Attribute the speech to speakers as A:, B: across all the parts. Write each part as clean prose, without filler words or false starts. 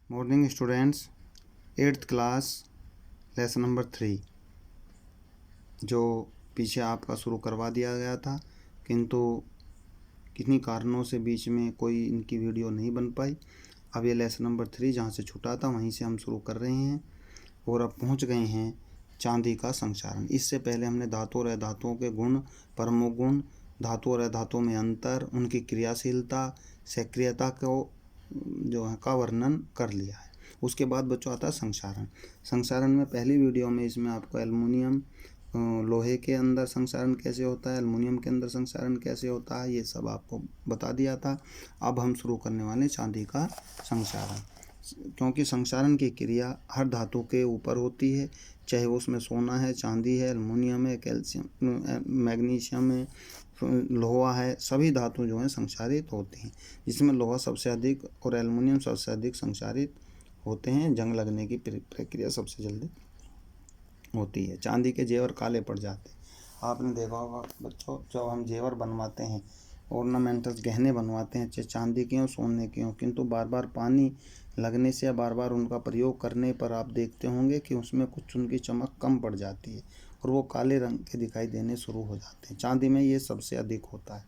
A: Morning students, 8th class lesson number 3 जो पीछे आपका शुरू करवा दिया गया था, किंतु किन्हीं कारणों से बीच में कोई इनकी वीडियो नहीं बन पाई। अब ये लेसन नंबर 3 जहाँ से छूटा था वहीं से हम शुरू कर रहे हैं और अब पहुँच गए हैं चांदी का संक्षारण। इससे पहले हमने धातु और अधातुओं के गुण, प्रमुख गुण, धातु और अधातुओं में अंतर, उनकी क्रियाशीलता, सक्रियता को जो है का वर्णन कर लिया है। उसके बाद बच्चों आता है संक्षारण। संक्षारण में पहली वीडियो में इसमें आपको एल्युमिनियम, लोहे के अंदर संक्षारण कैसे होता है, एल्युमिनियम के अंदर संक्षारण कैसे होता है, ये सब आपको बता दिया था। अब हम शुरू करने वाले चांदी का संक्षारण, क्योंकि संक्षारण की क्रिया हर धातु के ऊपर होती है, चाहे वो उसमें सोना है, चांदी है, एल्युमिनियम है, कैल्शियम, मैग्नीशियम है, लोहा है, सभी धातु जो हैं संक्षारित होती हैं, जिसमें लोहा सबसे अधिक और एल्युमिनियम सबसे अधिक संक्षारित होते हैं। जंग लगने की प्रक्रिया सबसे जल्दी होती है। चांदी के जेवर काले पड़ जाते हैं। आपने देखा होगा बच्चों, जब हम जेवर बनवाते हैं, ऑर्नामेंटल्स गहने बनवाते हैं, चाहे चांदी के हों, सोने के हों, किंतु बार बार पानी लगने से या बार बार उनका प्रयोग करने पर आप देखते होंगे कि उसमें कुछ उनकी चमक कम पड़ जाती है और वो काले रंग के दिखाई देने शुरू हो जाते हैं। चांदी में ये सबसे अधिक होता है।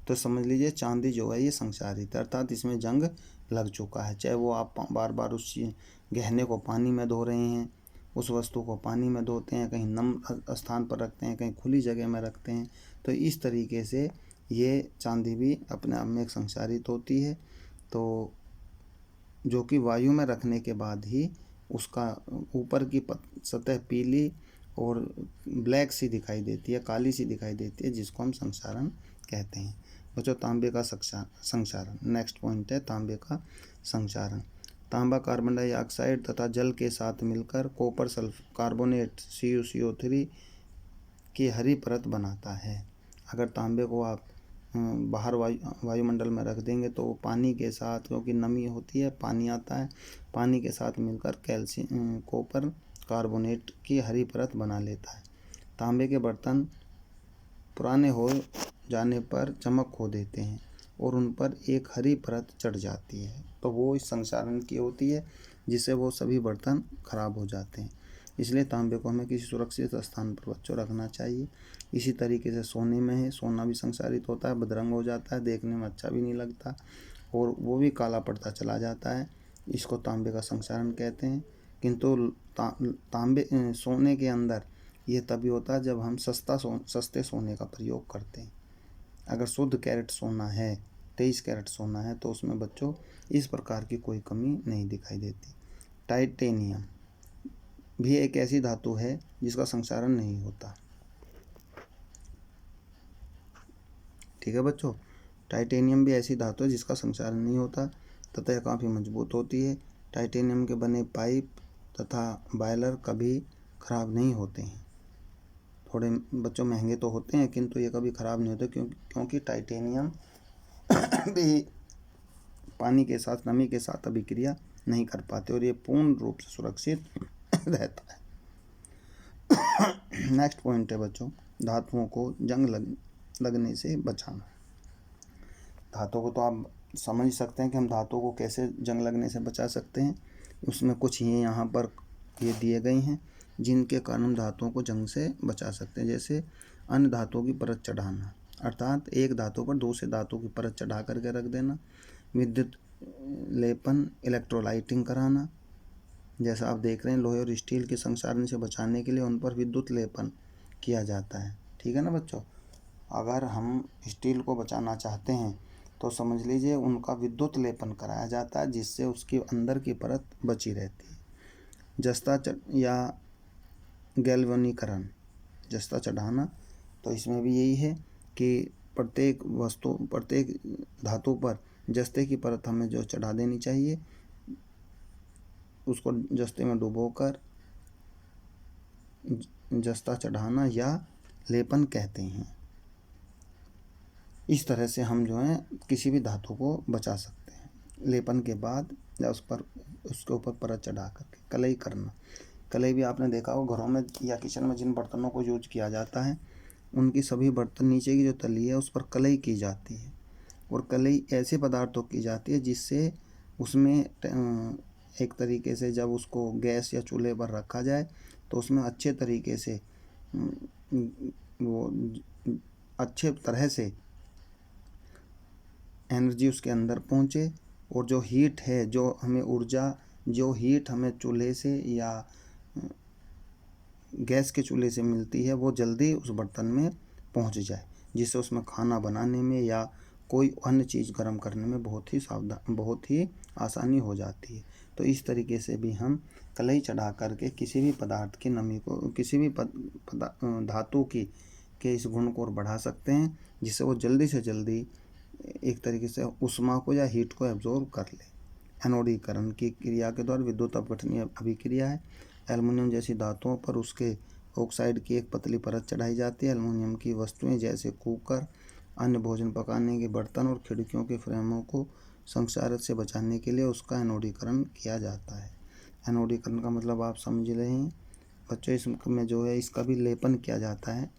A: तो समझ लीजिए चांदी जो है ये संक्षारित, अर्थात इसमें जंग लग चुका है। चाहे वो आप बार बार उस गहने को पानी में धो रहे हैं, उस वस्तु को पानी में धोते हैं, कहीं नम स्थान पर रखते हैं, कहीं खुली जगह में रखते हैं, तो इस तरीके से ये चांदी भी अपने आप में एक संक्षारित होती है। तो जो कि वायु में रखने के बाद ही उसका ऊपर की सतह पीली और ब्लैक सी दिखाई देती है, काली सी दिखाई देती है, जिसको हम संक्षारण कहते हैं। बच्चों, तांबे का संक्षारण नेक्स्ट पॉइंट है, तांबे का संक्षारण। तांबा कार्बन डाइऑक्साइड तथा जल के साथ मिलकर कॉपर कार्बोनेट CuCO3 की हरी परत बनाता है। अगर तांबे को आप बाहर वायुमंडल में रख देंगे तो पानी के साथ, क्योंकि नमी होती है, पानी आता है, पानी के साथ मिलकर कैल्शियम कॉपर कार्बोनेट की हरी परत बना लेता है। तांबे के बर्तन पुराने हो जाने पर चमक खो देते हैं और उन पर एक हरी परत चढ़ जाती है, तो वो इस संक्षारण की होती है, जिससे वो सभी बर्तन खराब हो जाते हैं। इसलिए तांबे को हमें किसी सुरक्षित स्थान पर बच्चों रखना चाहिए। इसी तरीके से सोने में है, सोना भी संक्षारित होता है, बदरंग हो जाता है, देखने में अच्छा भी नहीं लगता और वो भी काला पड़ता चला जाता है। इसको तांबे का संक्षारण कहते हैं। किंतु तांबे सोने के अंदर ये तभी होता है जब हम सस्ते सोने का प्रयोग करते हैं। अगर शुद्ध कैरेट सोना है, 23 कैरेट सोना है, तो उसमें बच्चों इस प्रकार की कोई कमी नहीं दिखाई देती। टाइटेनियम भी एक ऐसी धातु है जिसका संक्षारण नहीं होता। ठीक है बच्चों, टाइटेनियम भी ऐसी धातु है जिसका संक्षारण नहीं होता तथा यह काफ़ी मजबूत होती है। टाइटेनियम के बने पाइप तथा बॉयलर कभी खराब नहीं होते हैं। थोड़े बच्चों महंगे तो होते हैं, किंतु ये कभी ख़राब नहीं होते, क्योंकि टाइटेनियम भी पानी के साथ, नमी के साथ अभिक्रिया नहीं कर पाते और ये पूर्ण रूप से सुरक्षित रहता है। नेक्स्ट पॉइंट है बच्चों, धातुओं को जंग लगने से बचाना। धातुओं को तो आप समझ सकते हैं कि हम धातुओं को कैसे जंग लगने से बचा सकते हैं। उसमें कुछ ये यहाँ पर ये दिए गए हैं जिनके कारण हम धातुओं को जंग से बचा सकते हैं। जैसे अन्य धातुओं की परत चढ़ाना, अर्थात एक धातु पर दूसरे धातु की परत चढ़ा करके रख देना। विद्युत लेपन, इलेक्ट्रोलाइटिंग कराना, जैसा आप देख रहे हैं लोहे और स्टील के संक्षारण से बचाने के लिए उन पर विद्युत लेपन किया जाता है। ठीक है ना बच्चों, अगर हम स्टील को बचाना चाहते हैं तो समझ लीजिए उनका विद्युत लेपन कराया जाता है, जिससे उसकी अंदर की परत बची रहती है। जस्ता या गैल्वेनीकरण, जस्ता चढ़ाना, तो इसमें भी यही है कि प्रत्येक धातु पर जस्ते की परत हमें जो चढ़ा देनी चाहिए, उसको जस्ते में डुबोकर जस्ता चढ़ाना या लेपन कहते हैं। इस तरह से हम जो है किसी भी धातु को बचा सकते हैं। लेपन के बाद या उसके ऊपर परत चढ़ा करके कलई करना। कलई भी आपने देखा हो घरों में या किचन में जिन बर्तनों को यूज किया जाता है, उनकी सभी बर्तन नीचे की जो तली है उस पर कलई की जाती है और कलई ऐसे पदार्थों की जाती है जिससे उसमें एक तरीके से जब उसको गैस या चूल्हे पर रखा जाए तो उसमें अच्छे तरीके से वो अच्छे तरह से एनर्जी उसके अंदर पहुँचे, और जो हीट है, जो हमें ऊर्जा, जो हीट हमें चूल्हे से या गैस के चूल्हे से मिलती है वो जल्दी उस बर्तन में पहुंच जाए, जिससे उसमें खाना बनाने में या कोई अन्य चीज़ गर्म करने में बहुत ही आसानी हो जाती है। तो इस तरीके से भी हम कलई चढ़ा करके किसी भी पदार्थ की नमी को, किसी भी धातु की के इस गुण को बढ़ा सकते हैं, जिससे वो जल्दी से जल्दी एक तरीके से ऊष्मा को या हीट को एब्जॉर्ब कर ले। एनोडीकरण की क्रिया के द्वारा विद्युत अपघटनीय अभिक्रिया है। एल्युमिनियम जैसी धातुओं पर उसके ऑक्साइड की एक पतली परत चढ़ाई जाती है। एल्युमिनियम की वस्तुएं जैसे कुकर, अन्य भोजन पकाने के बर्तन और खिड़कियों के फ्रेमों को संक्षारक से बचाने के लिए उसका एनोडीकरण किया जाता है। एनोडीकरण का मतलब आप समझ रहे हैं बच्चों, इसमें जो है इसका भी लेपन किया जाता है।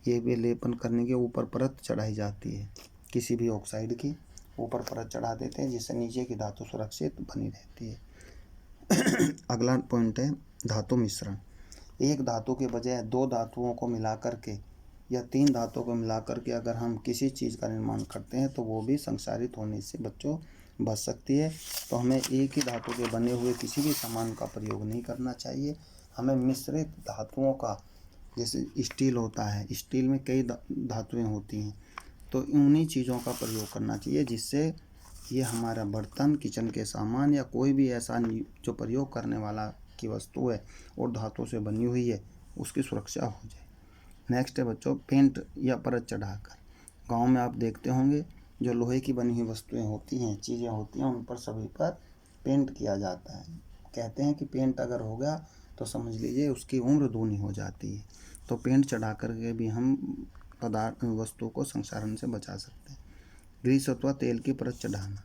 A: ये भी लेपन करने के ऊपर परत चढ़ाई जाती है, किसी भी ऑक्साइड की ऊपर परत चढ़ा देते हैं, जिससे नीचे की धातु सुरक्षित बनी रहती है। अगला पॉइंट है धातु मिश्रण। एक धातु के बजाय दो धातुओं को मिलाकर के या तीन धातुओं को मिलाकर के अगर हम किसी चीज़ का निर्माण करते हैं तो वो भी संक्षारित होने से बच्चों बच सकती है। तो हमें एक ही धातु के बने हुए किसी भी सामान का प्रयोग नहीं करना चाहिए। हमें मिश्रित धातुओं का, जैसे स्टील होता है, स्टील में कई धातुएं होती हैं, तो उन्हीं चीज़ों का प्रयोग करना चाहिए जिससे ये हमारा बर्तन, किचन के सामान या कोई भी ऐसा जो प्रयोग करने वाला की वस्तु है और धातु से बनी हुई है उसकी सुरक्षा हो जाए। नेक्स्ट है बच्चों पेंट या परत चढ़ाकर। गांव में आप देखते होंगे जो लोहे की बनी हुई वस्तुएं होती हैं, चीज़ें होती हैं, उन पर सभी पर पेंट किया जाता है। कहते हैं कि पेंट अगर हो गया तो समझ लीजिए उसकी उम्र दूनी हो जाती है। तो पेंट चढ़ा करके भी हम पदार्थ वस्तु को संक्षारण से बचा सकते हैं। ग्रीस अथवा तेल की परत चढ़ाना।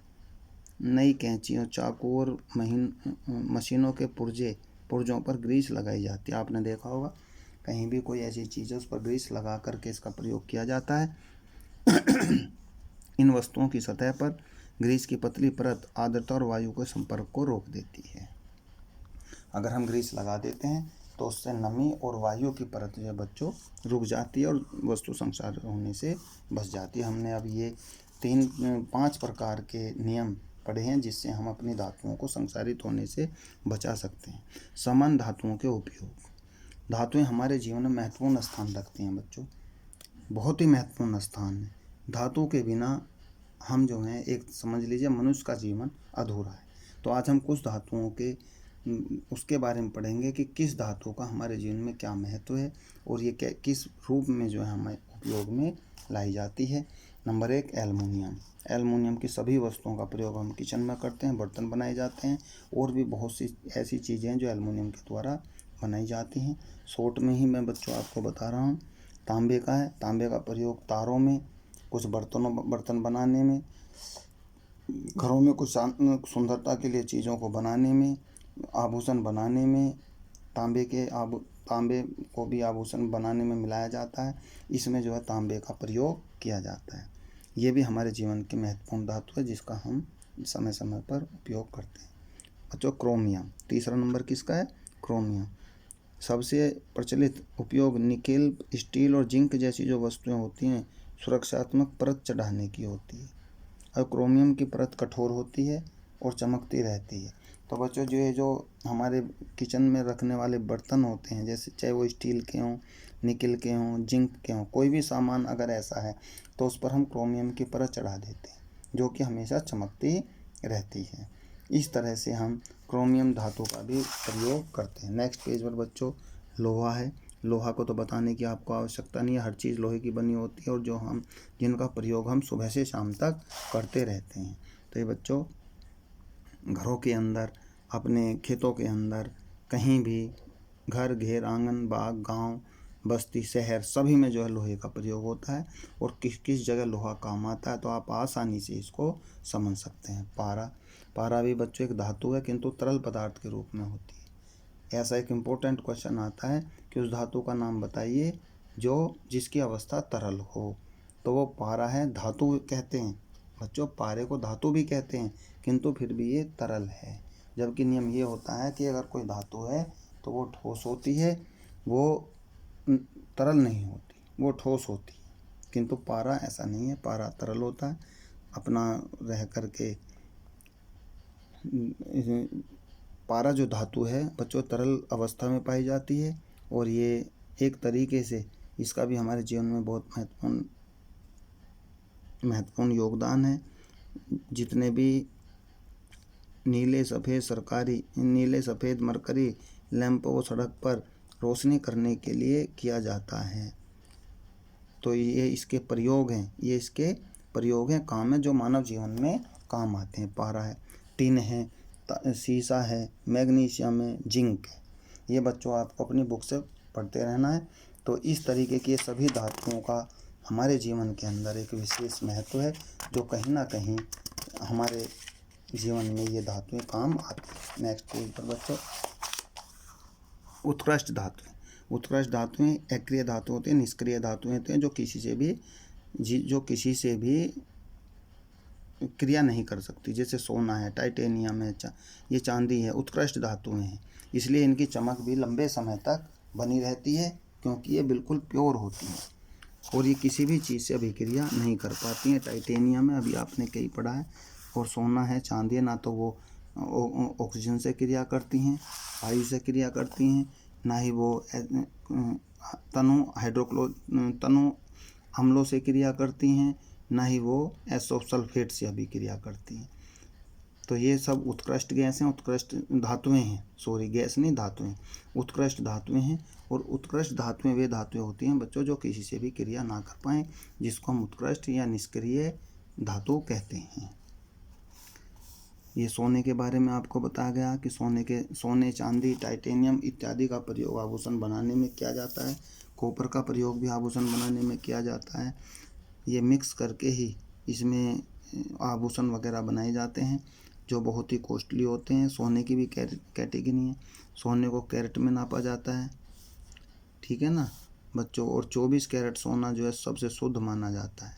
A: नई कैंचियों, चाकू और मशीनों के पुर्जों पर ग्रीस लगाई जाती है। आपने देखा होगा कहीं भी कोई ऐसी चीज़ है उस पर ग्रीस लगा करके इसका प्रयोग किया जाता है। इन वस्तुओं की सतह पर ग्रीस की पतली परत आर्द्रता और वायु के संपर्क को रोक देती है। अगर हम ग्रीस लगा देते हैं तो उससे नमी और वायु की परत जो बच्चों रुक जाती है और वस्तु संक्षारित होने से बच जाती है। हमने अब ये 5 प्रकार के नियम पढ़े हैं जिससे हम अपनी धातुओं को संक्षारित होने से बचा सकते हैं। समान धातुओं के उपयोग। धातुएं हमारे जीवन में महत्वपूर्ण स्थान रखती हैं बच्चों, बहुत ही महत्वपूर्ण स्थान है। धातु के बिना हम जो हैं एक समझ लीजिए मनुष्य का जीवन अधूरा है। तो आज हम कुछ धातुओं के उसके बारे में पढ़ेंगे कि किस धातु का हमारे जीवन में क्या महत्व है और ये किस रूप में जो है हमें उपयोग में लाई जाती है। Number 1 aluminium. एल्युमिनियम की सभी वस्तुओं का प्रयोग हम किचन में करते हैं, बर्तन बनाए जाते हैं और भी बहुत सी ऐसी चीज़ें हैं जो एल्युमिनियम के द्वारा बनाई जाती हैं। शॉर्ट में ही मैं बच्चों आपको बता रहा हूँ। तांबे का है, तांबे का प्रयोग तारों में, कुछ बर्तन बनाने में, घरों में कुछ सुंदरता के लिए चीज़ों को बनाने में, आभूषण बनाने में, तांबे को भी आभूषण बनाने में मिलाया जाता है। इसमें जो है तांबे का प्रयोग किया जाता है। ये भी हमारे जीवन की महत्वपूर्ण धातु है जिसका हम समय समय पर उपयोग करते हैं। बच्चों क्रोमियम, तीसरा नंबर किसका है? क्रोमियम। सबसे प्रचलित उपयोग निकेल, स्टील और जिंक जैसी जो वस्तुएं होती हैं सुरक्षात्मक परत चढ़ाने की होती है। और क्रोमियम की परत कठोर होती है और चमकती रहती है। तो बच्चों जो हमारे किचन में रखने वाले बर्तन होते हैं, जैसे चाहे वो स्टील के हों, निकेल के हों, जिंक के हों, कोई भी सामान अगर ऐसा है तो उस पर हम क्रोमियम की परत चढ़ा देते हैं जो कि हमेशा चमकती रहती है। इस तरह से हम क्रोमियम धातु का भी प्रयोग करते हैं। नेक्स्ट पेज पर बच्चों लोहा है। लोहा को तो बताने की आपको आवश्यकता नहीं है, हर चीज़ लोहे की बनी होती है और जिनका प्रयोग हम सुबह से शाम तक करते रहते हैं। तो ये बच्चों घरों के अंदर, अपने खेतों के अंदर, कहीं भी घर, घेर, आंगन, बाग, गांव, बस्ती, शहर सभी में जो है लोहे का प्रयोग होता है। और किस किस जगह लोहा काम आता है तो आप आसानी से इसको समझ सकते हैं। पारा भी बच्चों एक धातु है किंतु तरल पदार्थ के रूप में होती है। ऐसा एक इम्पोर्टेंट क्वेश्चन आता है कि उस धातु का नाम बताइए जिसकी अवस्था तरल हो, तो वो पारा है। धातु कहते हैं बच्चों, पारे को धातु भी कहते हैं किंतु फिर भी ये तरल है। जबकि नियम ये होता है कि अगर कोई धातु है तो वो ठोस होती है, वो तरल नहीं होती, वो ठोस होती है। किंतु पारा ऐसा नहीं है, पारा तरल होता है, अपना रह करके पारा जो धातु है बच्चों तरल अवस्था में पाई जाती है। और ये एक तरीके से इसका भी हमारे जीवन में बहुत महत्वपूर्ण योगदान है। जितने भी नीले सफ़ेद मरकरी लैंप वो सड़क पर रोशनी करने के लिए किया जाता है। तो ये इसके प्रयोग हैं, काम है जो मानव जीवन में काम आते हैं। पारा है, टिन है, सीसा है, मैग्नीशियम है, जिंक है। ये बच्चों आपको अपनी बुक से पढ़ते रहना है। तो इस तरीके के सभी धातुओं का हमारे जीवन के अंदर एक विशेष महत्व है, जो कहीं ना कहीं हमारे जीवन में ये धातुएं काम आती हैं। नेक्स्ट पेज पर बच्चों, उत्कृष्ट धातुएं अक्रिय धातु होते हैं, निष्क्रिय धातुएं होते हैं, जो किसी से भी क्रिया नहीं कर सकती। जैसे सोना है, टाइटेनियम है, ये चांदी है, उत्कृष्ट धातुएं हैं। इसलिए इनकी चमक भी लंबे समय तक बनी रहती है, क्योंकि ये बिल्कुल प्योर होती हैं और ये किसी भी चीज़ से अभिक्रिया नहीं कर पाती हैं। टाइटेनियम है, अभी आपने कई पढ़ा है, और सोना है, चांदी है, ना तो वो ऑक्सीजन से क्रिया करती हैं, वायु से क्रिया करती हैं, ना ही वो तनु अम्लों से क्रिया करती हैं, ना ही वो एसोसल्फेट से अभिक्रिया करती हैं। तो ये सब उत्कृष्ट गैस हैं, उत्कृष्ट धातुएं हैं, गैस नहीं, धातुएं, उत्कृष्ट धातुएं हैं। और उत्कृष्ट धातुएं वे धातुएं होती हैं बच्चों जो किसी से भी क्रिया ना कर पाएँ, जिसको हम उत्कृष्ट या निष्क्रिय धातु कहते हैं। ये सोने के बारे में आपको बताया गया कि सोने, चांदी, टाइटेनियम इत्यादि का प्रयोग आभूषण बनाने में किया जाता है। कॉपर का प्रयोग भी आभूषण बनाने में किया जाता है। ये मिक्स करके ही इसमें आभूषण वगैरह बनाए जाते हैं, जो बहुत ही कॉस्टली होते हैं। सोने की भी कैटेगरी है, सोने को कैरेट में नापा जाता है, ठीक है ना बच्चों। और 24 कैरेट सोना जो है सबसे शुद्ध माना जाता है।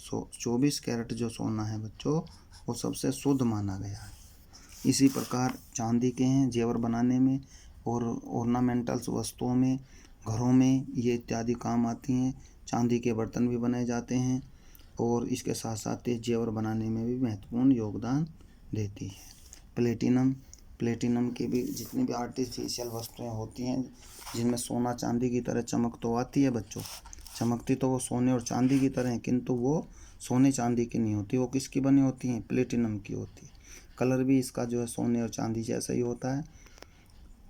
A: 24 कैरेट जो सोना है बच्चों, वो सबसे शुद्ध माना गया है। इसी प्रकार चांदी के हैं, जेवर बनाने में और ऑर्नामेंटल्स वस्तुओं में, घरों में ये इत्यादि काम आती हैं। चांदी के बर्तन भी बनाए जाते हैं और इसके साथ साथ ये जेवर बनाने में भी महत्वपूर्ण योगदान देती है। प्लेटिनम के भी जितनी भी आर्टिफिशियल वस्तुएं होती हैं, जिनमें सोना चांदी की तरह चमक तो आती है बच्चों, चमकती तो वो सोने और चांदी की तरह है, किंतु वो सोने चांदी की नहीं होती। वो किसकी बनी होती हैं? प्लेटिनम की होती है। कलर भी इसका जो है सोने और चांदी जैसा ही होता है।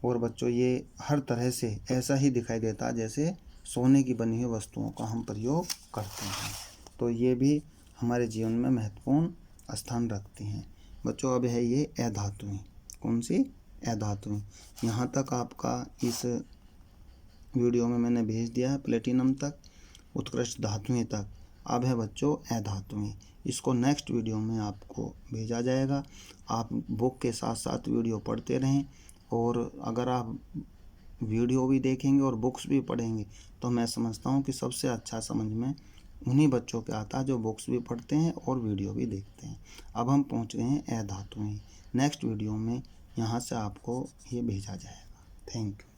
A: और बच्चों ये हर तरह से ऐसा ही दिखाई देता है जैसे सोने की बनी हुई वस्तुओं का हम प्रयोग करते हैं। तो ये भी हमारे जीवन में महत्वपूर्ण स्थान रखती हैं बच्चों। अब है ये अधातुएं। कौन सी? अधातुएं। यहाँ तक आपका इस वीडियो में मैंने भेज दिया है, प्लेटिनम तक, उत्कृष्ट धातुएं तक। अब है बच्चों अधातुएं। इसको नेक्स्ट वीडियो में आपको भेजा जाएगा। आप बुक के साथ साथ वीडियो पढ़ते रहें, और अगर आप वीडियो भी देखेंगे और बुक्स भी पढ़ेंगे तो मैं समझता हूँ कि सबसे अच्छा समझ में उन्हीं बच्चों के आता है जो बुक्स भी पढ़ते हैं और वीडियो भी देखते हैं। अब हम पहुँच गए हैं अधातुएं। नेक्स्ट वीडियो में यहाँ से आपको ये भेजा जाएगा। Thank you.